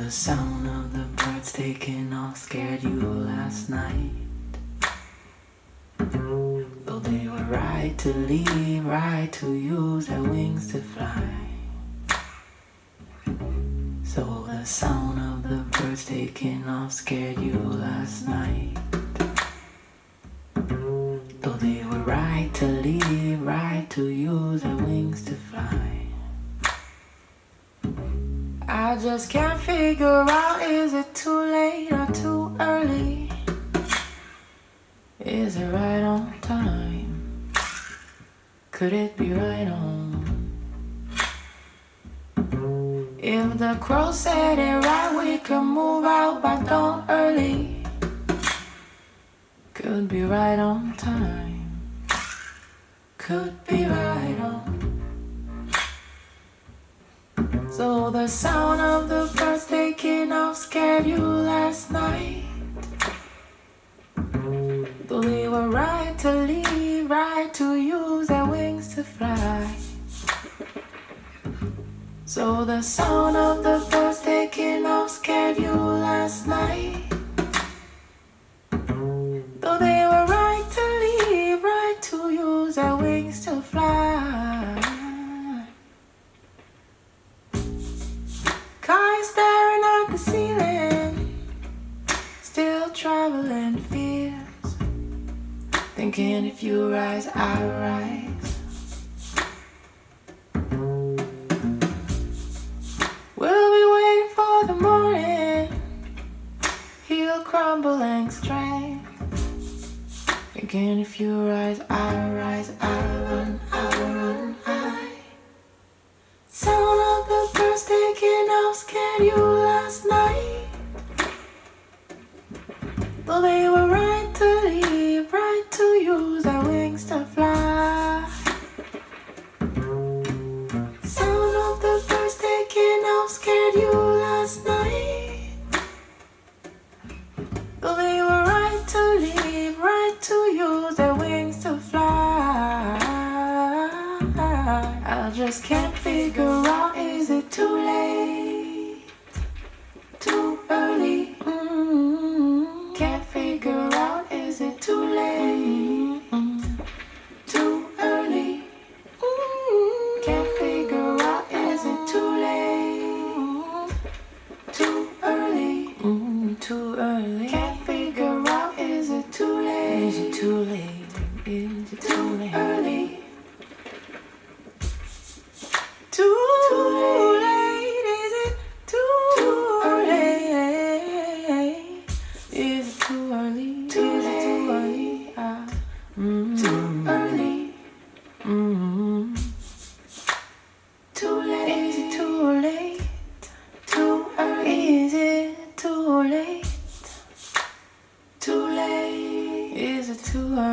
the sound of the birds taking off scared you last night. Though they were right to leave, right to use their wings to fly. So the sound of the birds taking off scared you last night. Though they were right to leave, right to use their wings to fly. I just can't figure out, is it too late or too early? Is it right on time? Could it be right on? If the crow said it right, we could move out by dawn early. Could be right on time. Could be right on. So the sound of the birds taking off scared you last night. Though they were right to leave, right to use their wings to fly. So the sound of the birds taking off scared you last night. Though they were right to leave, right to use their wings to fly. Car staring at the ceiling, still traveling fears, thinking if you rise, I rise. We'll be waiting for the morning, he'll crumble and strength, thinking if you rise, I rise, I run, I run, I. Sound of the birds taking off scared you last night. Though they were right to leave, right to use their wings to fly. Sound of the birds taking off scared you last night. Though they were right to leave, right to use their wings to fly. I just can't figure out, is it too late? Too early? Can't figure out, is it too late? Too early? Can't figure out, is it too late? Too early? Too early? Can't figure out, is it too late? Is it too late? Is it too late? Early? Too late, is it too early? Is it too early? Too late, too early. Too late, is it too late? Too early, is it too late? Too late, is it too early?